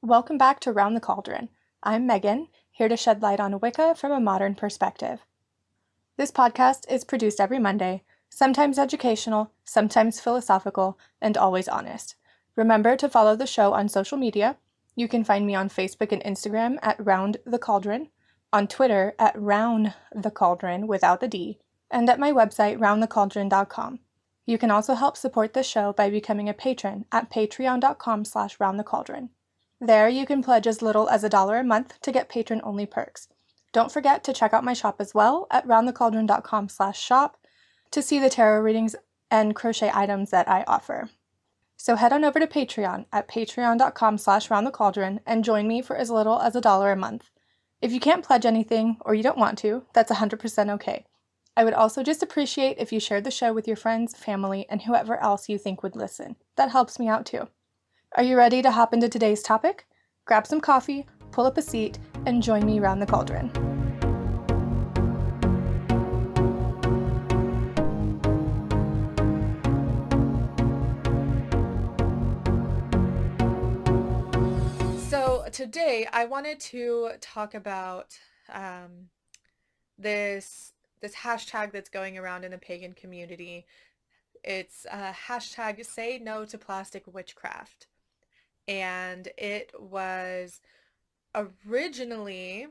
Welcome back to Round the Cauldron. I'm Megan, here to shed light on Wicca from a modern perspective. This podcast is produced every Monday, sometimes educational, sometimes philosophical, and always honest. Remember to follow the show on social media. You can find me on Facebook and Instagram at Round the Cauldron, on Twitter at Round the Cauldron without the D, and at my website roundthecauldron.com. You can also help support the show by becoming a patron at patreon.com/roundthecauldron. There, you can pledge as little as $1 a month to get patron-only perks. Don't forget to check out my shop as well at roundthecauldron.com/shop to see the tarot readings and crochet items that I offer. So head on over to Patreon at patreon.com/roundthecauldron and join me for as little as $1 a month. If you can't pledge anything or you don't want to, that's 100% okay. I would also just appreciate if you shared the show with your friends, family, and whoever else you think would listen. That helps me out too. Are you ready to hop into today's topic? Grab some coffee, pull up a seat, and join me around the cauldron. So today I wanted to talk about this hashtag that's going around in the pagan community. It's hashtag Say No to Plastic Witchcraft. And it was originally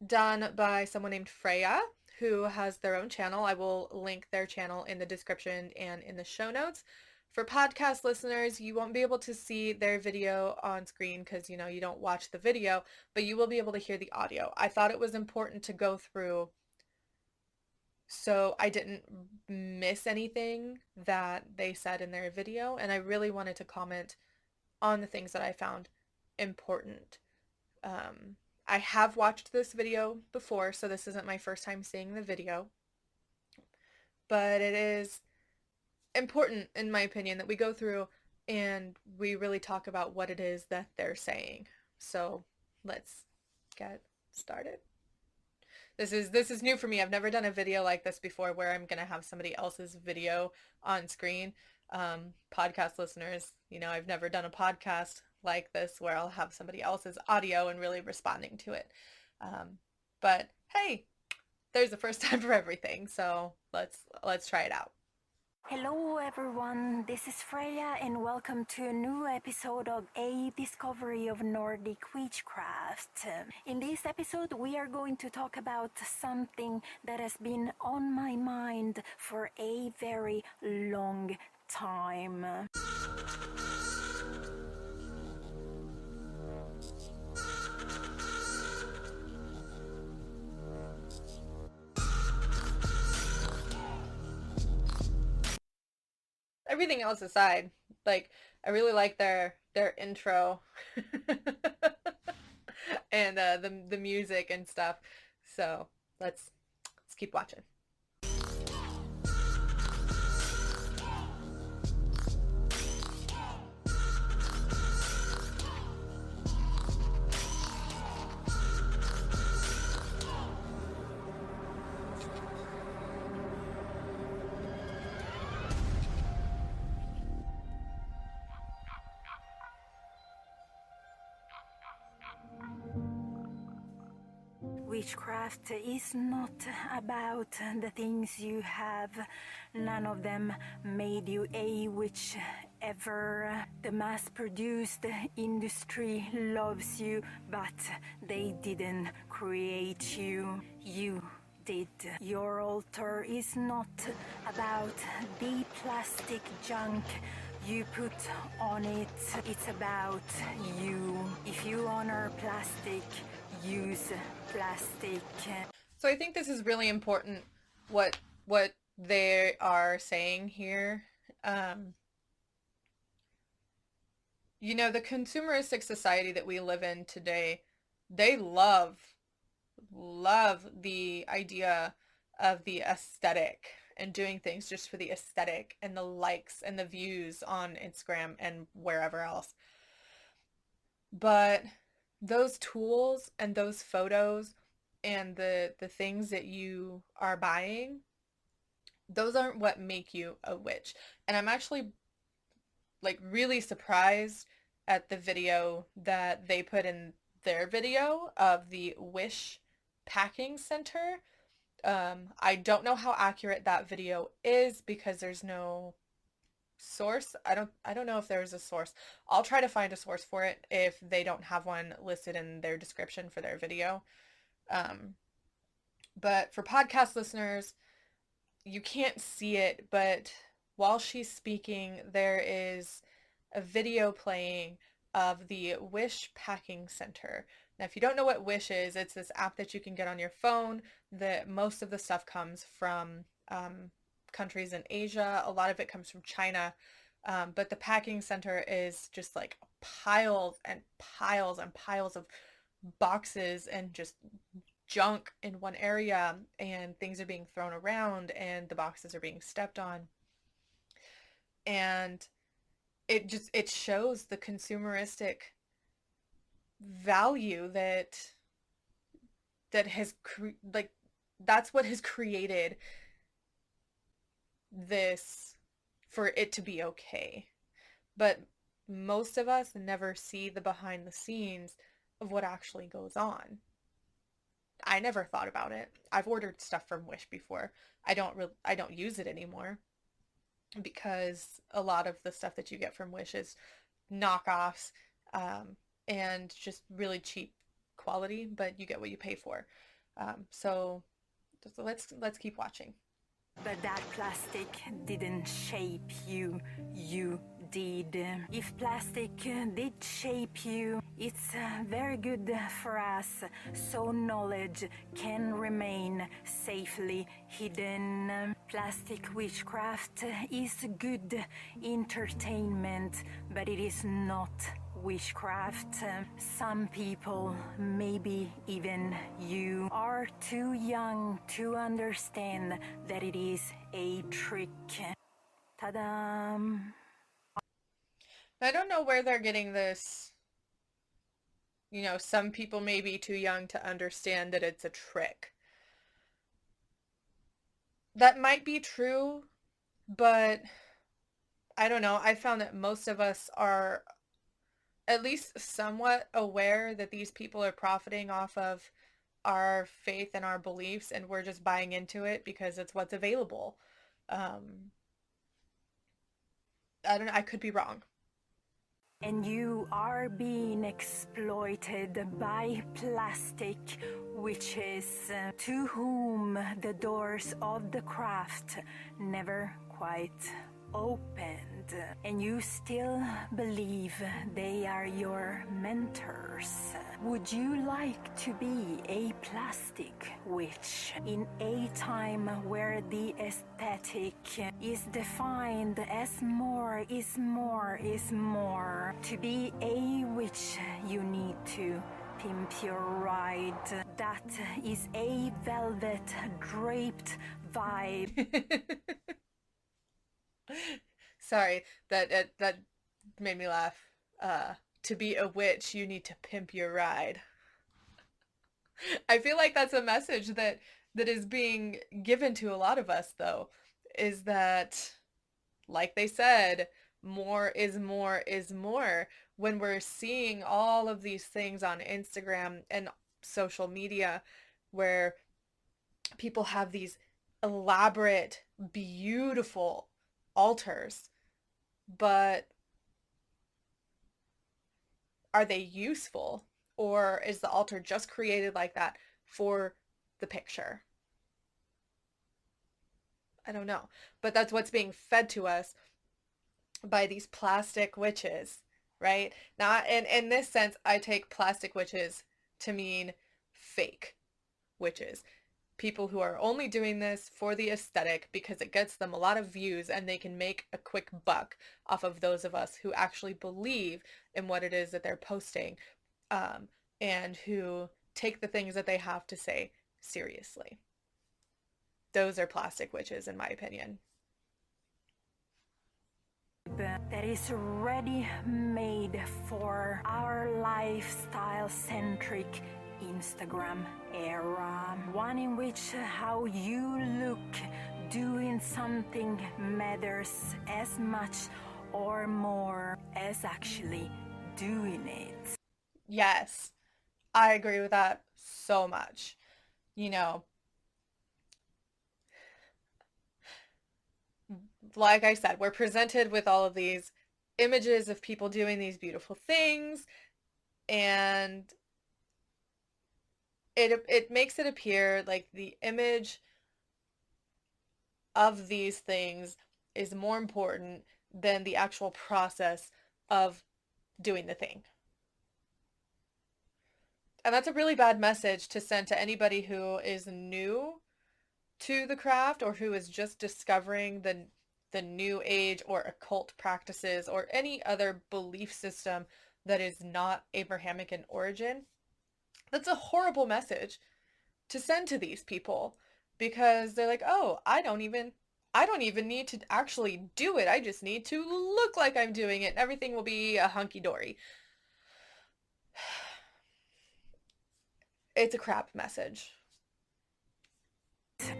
done by someone named Freyia, who has their own channel. I will link their channel in the description and in the show notes. For podcast listeners, you won't be able to see their video on screen because, you don't watch the video, but you will be able to hear the audio. I thought it was important to go through so I didn't miss anything that they said in their video, and I really wanted to comment on the things that I found important. I have watched this video before, so this isn't my first time seeing the video, but it is important, in my opinion, that we go through and we really talk about what it is that they're saying. So let's get started. This is new for me. I've never done a video like this before where I'm going to have somebody else's video on screen. Podcast listeners, I've never done a podcast like this where I'll have somebody else's audio and really responding to it. But hey, there's a first time for everything. So let's try it out. Hello everyone, this is Freyia and welcome to a new episode of A Discovery of Nordic Witchcraft. In this episode we are going to talk about something that has been on my mind for a very long time. Everything else aside, I really like their intro and the music and stuff. So let's keep watching. Witchcraft is not about the things you have. None of them made you a witch ever. The mass-produced industry loves you, but they didn't create you. You did. Your altar is not about the plastic junk you put on it. It's about you. If you honor plastic, use plastic. So I think this is really important what they are saying here. The consumeristic society that we live in today, they love the idea of the aesthetic and doing things just for the aesthetic and the likes and the views on Instagram and wherever else. But those tools and those photos and the things that you are buying, those aren't what make you a witch. And I'm actually like really surprised at the video that they put in their video of the Wish Packing Center. I don't know how accurate that video is because there's no source. I don't know if there's a source. I'll try to find a source for it if they don't have one listed in their description for their video. But for podcast listeners, you can't see it, but while she's speaking, there is a video playing of the Wish Packing Center. Now, if you don't know what Wish is, it's this app that you can get on your phone. That most of the stuff comes from countries in Asia. A lot of it comes from China. But the packing center is just like piles and piles and piles of boxes and just junk in one area, and things are being thrown around and the boxes are being stepped on. And it shows the consumeristic value that has like that's what has created this for it to be okay. But most of us never see the behind the scenes of what actually goes on. I never thought about it. I've ordered stuff from Wish before. I don't use it anymore because a lot of the stuff that you get from Wish is knockoffs, and just really cheap quality, but you get what you pay for. So let's keep watching. But that plastic didn't shape you, you did. If plastic did shape you, it's very good for us, so knowledge can remain safely hidden. Plastic witchcraft is good entertainment, but it is not witchcraft. Some people, maybe even you, are too young to understand that it is a trick. Ta-da! I don't know where they're getting this. Some people may be too young to understand that it's a trick. That might be true, but I don't know. I found that most of us are at least somewhat aware that these people are profiting off of our faith and our beliefs, and we're just buying into it because it's what's available. I don't know. I could be wrong. And you are being exploited by plastic witches, to whom the doors of the craft never quite opened, and you still believe they are your mentors. Would you like to be a plastic witch in a time where the aesthetic is defined as more is more is more? To be a witch, you need to pimp your ride. That is a velvet draped vibe. Sorry, that made me laugh. To be a witch, you need to pimp your ride. I feel like that's a message that is being given to a lot of us, though, is that, like they said, more is more is more. When we're seeing all of these things on Instagram and social media where people have these elaborate, beautiful altars, but are they useful, or is the altar just created like that for the picture? I don't know, but that's what's being fed to us by these plastic witches, right? Now, in this sense, I take plastic witches to mean fake witches. People who are only doing this for the aesthetic because it gets them a lot of views and they can make a quick buck off of those of us who actually believe in what it is that they're posting, and who take the things that they have to say seriously. Those are plastic witches, in my opinion. That is ready-made for our lifestyle-centric Instagram era, one in which how you look doing something matters as much, or more as actually doing it. Yes, I agree with that so much. You know, like I said, we're presented with all of these images of people doing these beautiful things, and it makes it appear like the image of these things is more important than the actual process of doing the thing. And that's a really bad message to send to anybody who is new to the craft or who is just discovering the new age or occult practices or any other belief system that is not Abrahamic in origin. That's a horrible message to send to these people because they're like, "Oh, I don't even need to actually do it. I just need to look like I'm doing it and everything will be a hunky-dory." It's a crap message.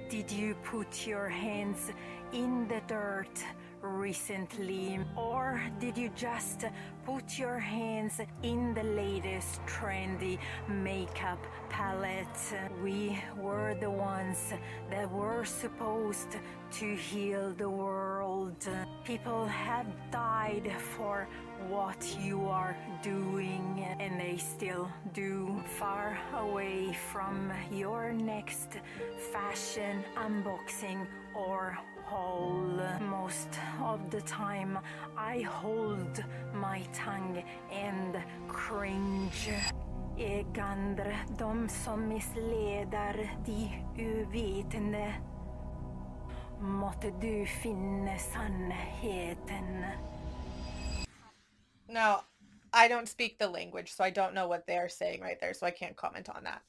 Did you put your hands in the dirt recently, or did you just put your hands in the latest trendy makeup palette? We were the ones that were supposed to heal the world. People have died for what you are doing, and they still do. Far away from your next fashion unboxing or haul. Most of the time I hold my tongue and cringe. Egandre, de som misleder de uvitende. Måtte du finne sannheten. Now, I don't speak the language, so I don't know what they're saying right there, so I can't comment on that.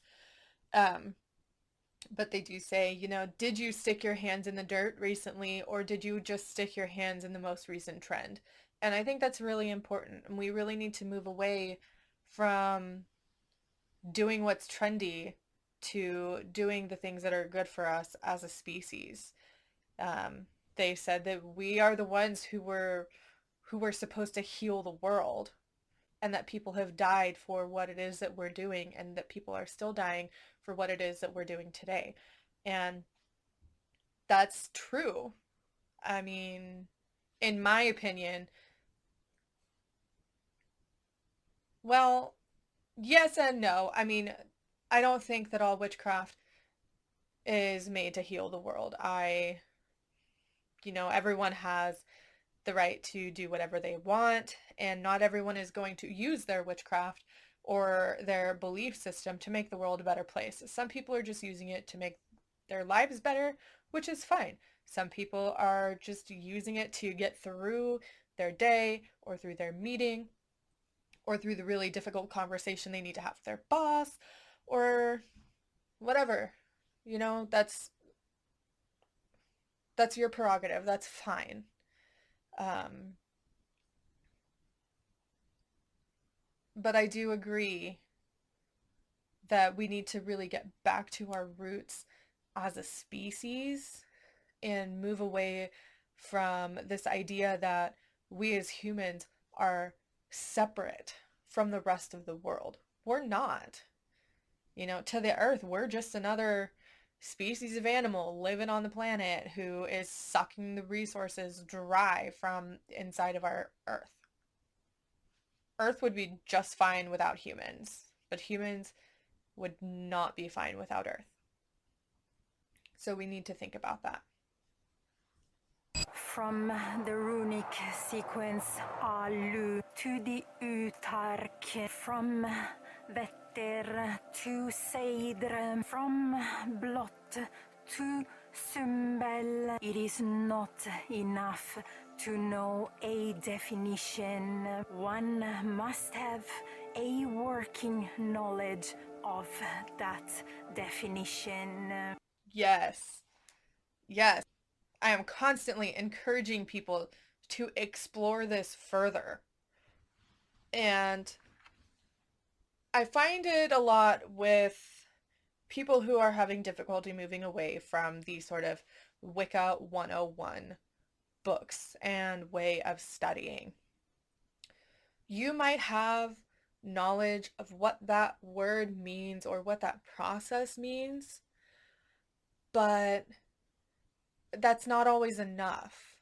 But they do say, did you stick your hands in the dirt recently, or did you just stick your hands in the most recent trend? And I think that's really important. And we really need to move away from doing what's trendy to doing the things that are good for us as a species. They said that we are the ones who were supposed to heal the world, and that people have died for what it is that we're doing, and that people are still dying for what it is that we're doing today. And that's true. I mean, in my opinion, well, yes and no. I mean, I don't think that all witchcraft is made to heal the world. Everyone has the right to do whatever they want, and not everyone is going to use their witchcraft or their belief system to make the world a better place. Some people are just using it to make their lives better, which is fine. Some people are just using it to get through their day or through their meeting or through the really difficult conversation they need to have with their boss or whatever. That's your prerogative. That's fine. But I do agree that we need to really get back to our roots as a species and move away from this idea that we as humans are separate from the rest of the world. We're not. To the earth, we're just another species of animal living on the planet who is sucking the resources dry from inside of our earth. Earth would be just fine without humans, but humans would not be fine without Earth. So we need to think about that. From the runic sequence Alu to the Utark, from Vetter to Seidr, from Blot to Sumbel. It is not enough to know a definition. One must have a working knowledge of that definition. Yes. Yes. I am constantly encouraging people to explore this further. And I find it a lot with people who are having difficulty moving away from the sort of Wicca 101 books and way of studying. You might have knowledge of what that word means or what that process means, but that's not always enough.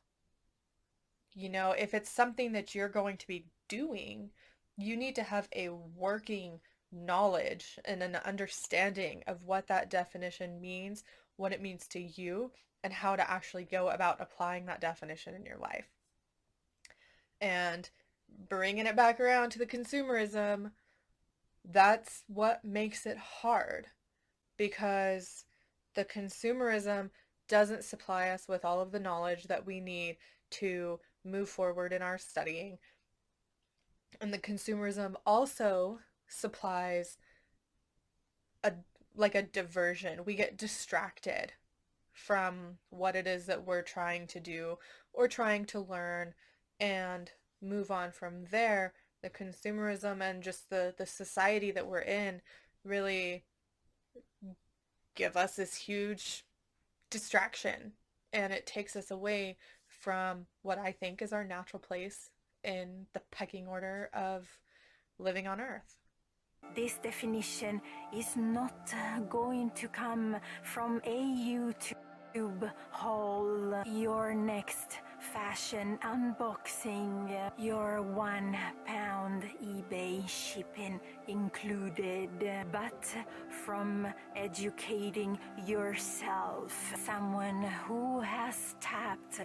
You know, if it's something that you're going to be doing, you need to have a working knowledge and an understanding of what that definition means, what it means to you, and how to actually go about applying that definition in your life. And bringing it back around to the consumerism, that's what makes it hard, because the consumerism doesn't supply us with all of the knowledge that we need to move forward in our studying. And the consumerism also supplies a diversion. We get distracted from what it is that we're trying to do or trying to learn, and move on from there. The consumerism and just the society that we're in really give us this huge distraction, and it takes us away from what I think is our natural place in the pecking order of living on Earth. This definition is not going to come from a YouTube haul, your next fashion unboxing, your £1 eBay shipping included, but from educating yourself. Someone who has tapped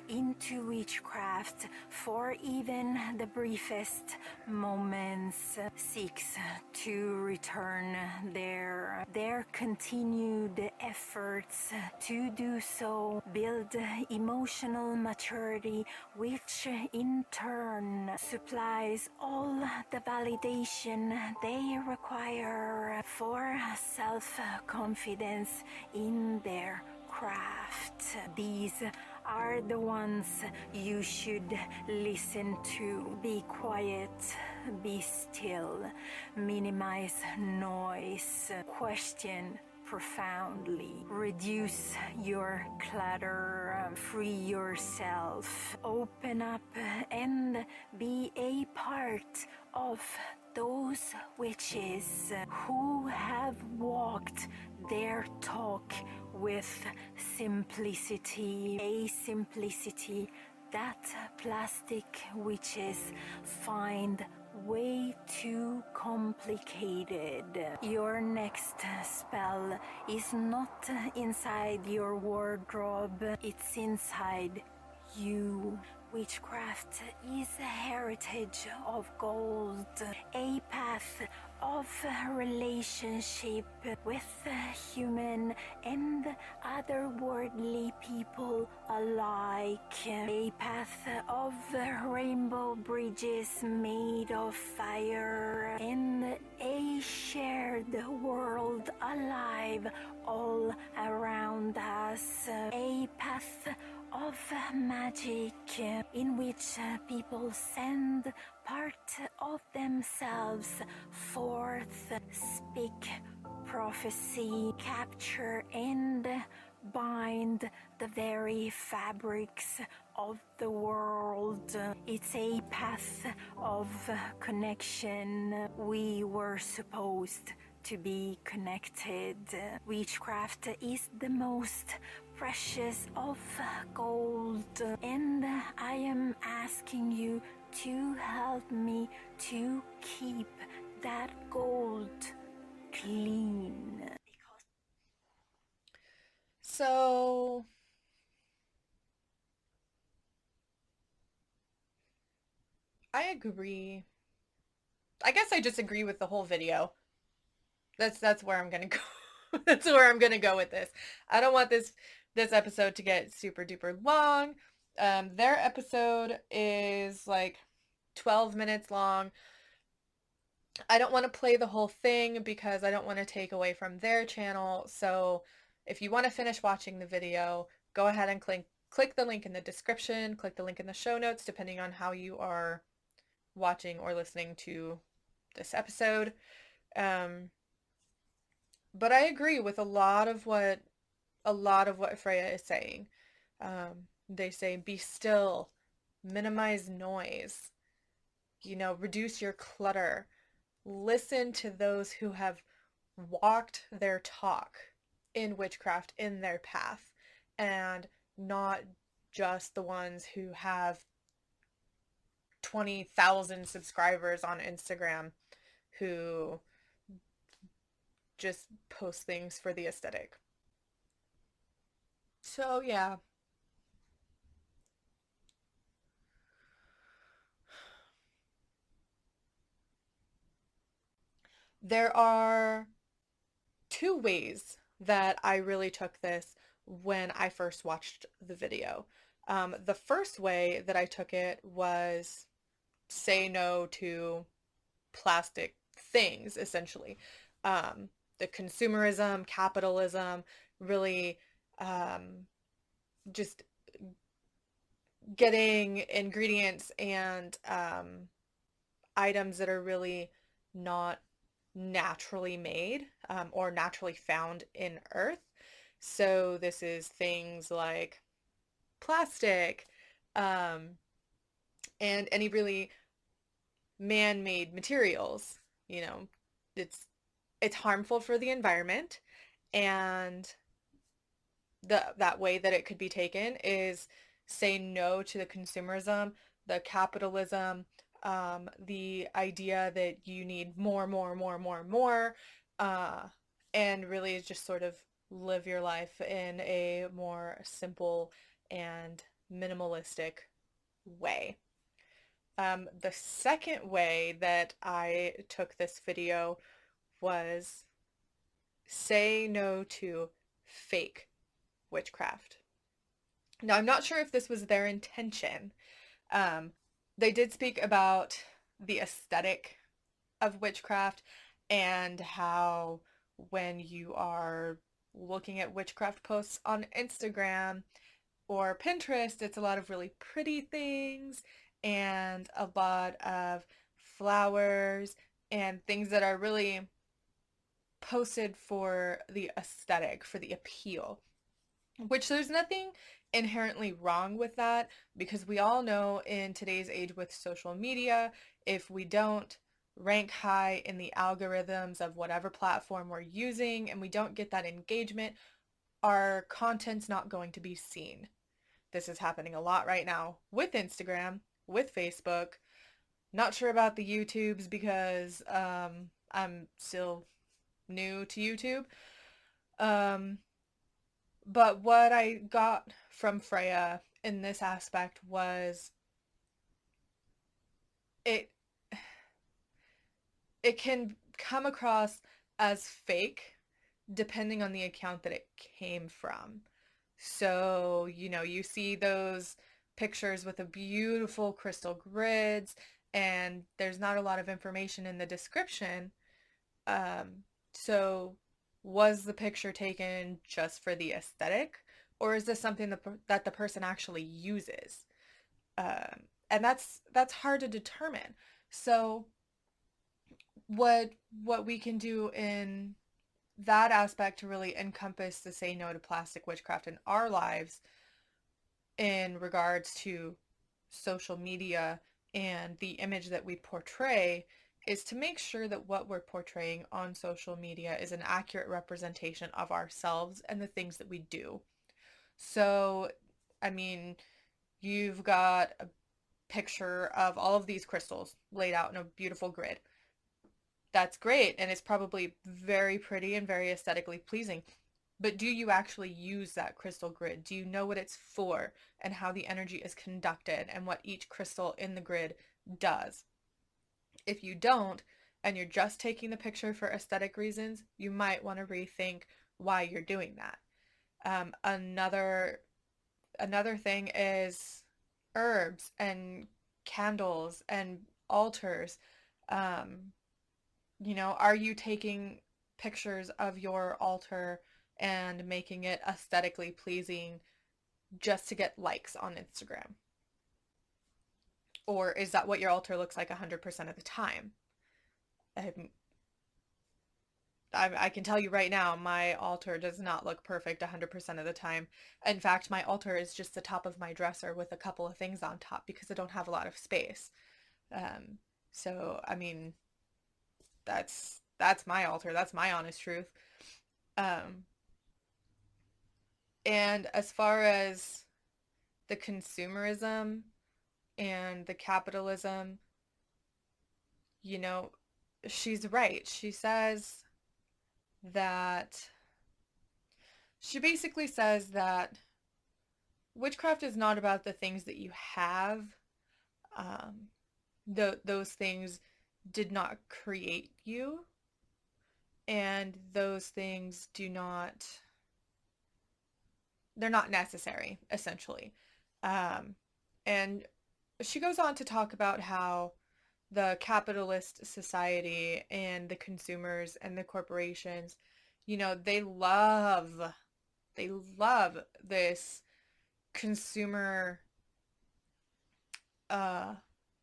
into witchcraft for even the briefest moments seeks to return their continued efforts to do so build emotional maturity, which in turn supplies all the validation they require for self-confidence in their craft. These are the ones you should listen to. Be quiet, be still, minimize noise, question profoundly, reduce your clutter, free yourself, open up and be a part of those witches who have walked their talk with simplicity, a simplicity that plastic witches find way too complicated. Your next spell is not inside your wardrobe, it's inside you. Witchcraft is a heritage of gold, a path of relationship with human and otherworldly people alike, a path of rainbow bridges made of fire, and a shared world alive all around us, a path of magic in which people send part of themselves forth, speak prophecy, capture and bind the very fabrics of the world. It's a path of connection. We were supposed to be connected. Witchcraft is the most precious of gold, and I am asking you to help me to keep that gold clean. So I agree. I guess I just agree with the whole video. That's where I'm gonna go. That's where I'm gonna go with this. I don't want this episode to get super duper long. Their episode is like 12 minutes long. I don't want to play the whole thing because I don't want to take away from their channel. So if you want to finish watching the video, go ahead and click the link in the description, click the link in the show notes, depending on how you are watching or listening to this episode. But I agree with a lot of what Freyia is saying. They say be still, minimize noise, reduce your clutter. Listen to those who have walked their talk in witchcraft, in their path, and not just the ones who have 20,000 subscribers on Instagram who just post things for the aesthetic. So, yeah. There are two ways that I really took this when I first watched the video. The first way that I took it was say no to plastic things, essentially. Um, the consumerism, capitalism, really just getting ingredients and items that are really not naturally made or naturally found in earth. So this is things like plastic and any really man-made materials. It's harmful for the environment, and that way that it could be taken is say no to the consumerism, the capitalism, the idea that you need more, uh, and really just sort of live your life in a more simple and minimalistic way. The second way that I took this video was say no to fake witchcraft. Now, I'm not sure if this was their intention. They did speak about the aesthetic of witchcraft and how when you are looking at witchcraft posts on Instagram or Pinterest, it's a lot of really pretty things and a lot of flowers and things that are really posted for the aesthetic, for the appeal, which there's nothing inherently wrong with that, because we all know in today's age with social media, if we don't rank high in the algorithms of whatever platform we're using and we don't get that engagement, our content's not going to be seen. This is happening a lot right now with Instagram, with Facebook. Not sure about the YouTubes because I'm still new to YouTube. But what I got from Freyia in this aspect was it it can come across as fake depending on the account that it came from. So, you see those pictures with the beautiful crystal grids, and there's not a lot of information in the description. So was the picture taken just for the aesthetic, or is this something that the person actually uses? And that's hard to determine. So what we can do in that aspect to really encompass the say no to plastic witchcraft in our lives in regards to social media and the image that we portray is to make sure that what we're portraying on social media is an accurate representation of ourselves and the things that we do. So, I mean, you've got a picture of all of these crystals laid out in a beautiful grid. That's great, and it's probably very pretty and very aesthetically pleasing. But do you actually use that crystal grid? Do you know what it's for and how the energy is conducted and what each crystal in the grid does? If you don't, and you're just taking the picture for aesthetic reasons, you might want to rethink why you're doing that. Another thing is herbs and candles and altars. Are you taking pictures of your altar and making it aesthetically pleasing just to get likes on Instagram? Or is that what your altar looks like 100% of the time? I can tell you right now, my altar does not look perfect 100% of the time. In fact, my altar is just the top of my dresser with a couple of things on top because I don't have a lot of space. Um, so I mean, that's my altar. That's my honest truth. Um, and as far as the consumerism and the capitalism, you know, she's right. She says that she basically says that witchcraft is not about the things that you have. Um, those things did not create you, and those things they're not necessary, essentially. Um, and she goes on to talk about how the capitalist society and the consumers and the corporations, they love this consumer uh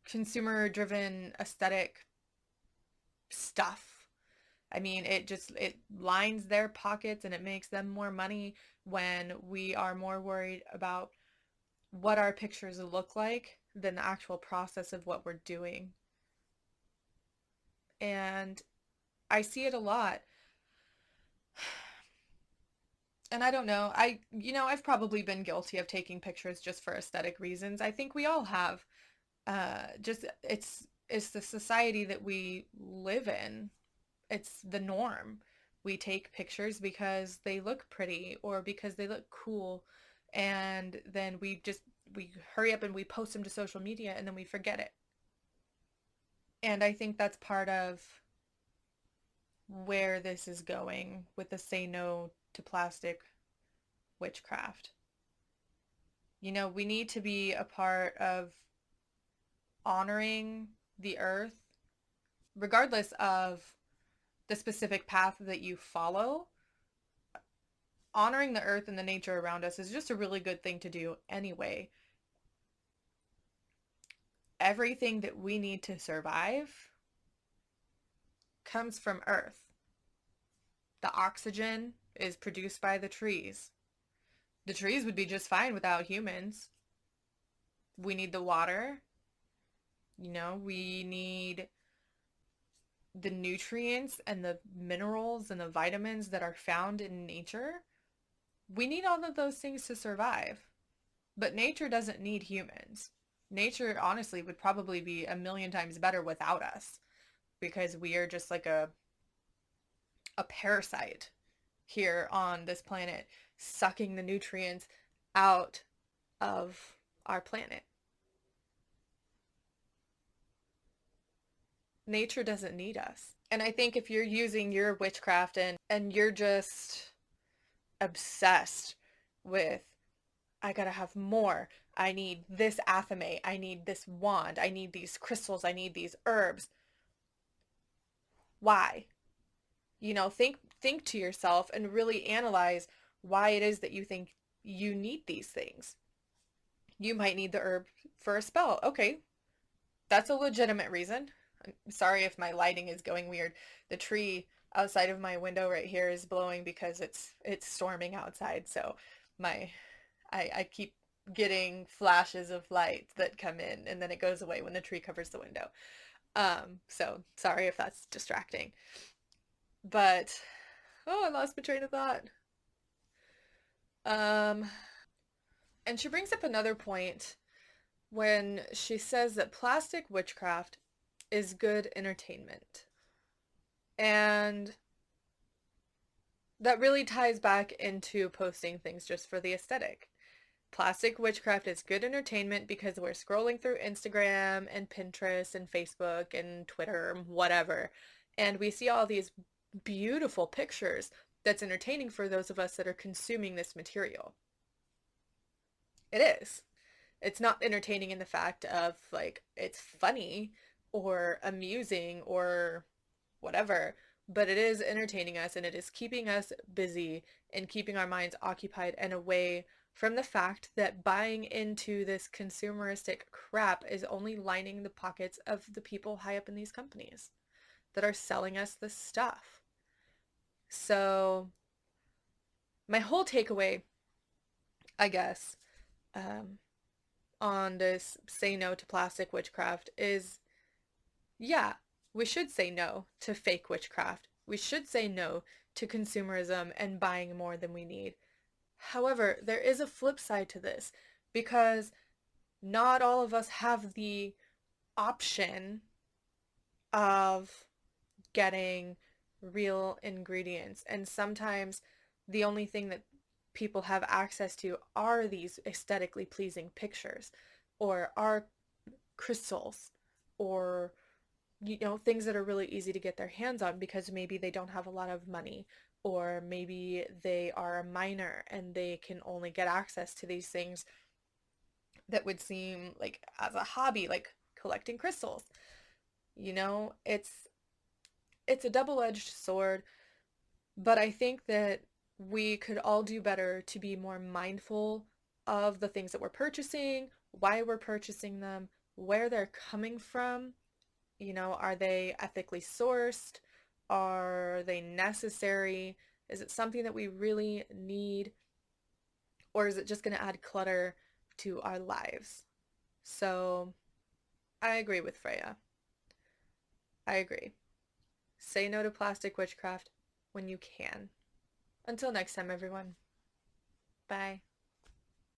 consumer driven aesthetic stuff. I mean, it lines their pockets and it makes them more money when we are more worried about what our pictures look like than the actual process of what we're doing. And I see it a lot. And I don't know. I've probably been guilty of taking pictures just for aesthetic reasons. I think we all have. Just it's the society that we live in. It's the norm. We take pictures because they look pretty or because they look cool, and then we hurry up and we post them to social media and then we forget it. And I think that's part of where this is going with the say no to plastic witchcraft. We need to be a part of honoring the earth, regardless of the specific path that you follow. Honoring the earth and the nature around us is just a really good thing to do anyway. Everything that we need to survive comes from earth. The oxygen is produced by the trees. The trees would be just fine without humans. We need the water. We need the nutrients and the minerals and the vitamins that are found in nature. We need all of those things to survive. But nature doesn't need humans. Nature, honestly, would probably be a million times better without us because we are just like a parasite here on this planet, sucking the nutrients out of our planet. Nature doesn't need us. And I think if you're using your witchcraft and you're just obsessed with, I gotta have more. I need this athame. I need this wand. I need these crystals. I need these herbs. Why? Think to yourself and really analyze why it is that you think you need these things. You might need the herb for a spell. Okay, that's a legitimate reason. I'm sorry if my lighting is going weird. The tree outside of my window right here is blowing because it's storming outside. So I keep getting flashes of light that come in and then it goes away when the tree covers the window. So sorry if that's distracting. But I lost my train of thought. And she brings up another point when she says that plastic witchcraft is good entertainment. And that really ties back into posting things just for the aesthetic. Plastic witchcraft is good entertainment because we're scrolling through Instagram and Pinterest and Facebook and Twitter and whatever, and we see all these beautiful pictures that's entertaining for those of us that are consuming this material. It is. It's not entertaining in the fact of like it's funny or amusing or whatever, but it is entertaining us and it is keeping us busy and keeping our minds occupied and away from the fact that buying into this consumeristic crap is only lining the pockets of the people high up in these companies that are selling us this stuff. So my whole takeaway, I guess, um, on this say no to plastic witchcraft is, yeah, we should say no to fake witchcraft. We should say no to consumerism and buying more than we need. However, there is a flip side to this because not all of us have the option of getting real ingredients. And sometimes the only thing that people have access to are these aesthetically pleasing pictures or are crystals or things that are really easy to get their hands on because maybe they don't have a lot of money or maybe they are a minor and they can only get access to these things that would seem like as a hobby, like collecting crystals. It's a double-edged sword, but I think that we could all do better to be more mindful of the things that we're purchasing, why we're purchasing them, where they're coming from. Are they ethically sourced? Are they necessary? Is it something that we really need? Or is it just going to add clutter to our lives? So I agree with Freyia. I agree. Say no to plastic witchcraft when you can. Until next time, everyone. Bye.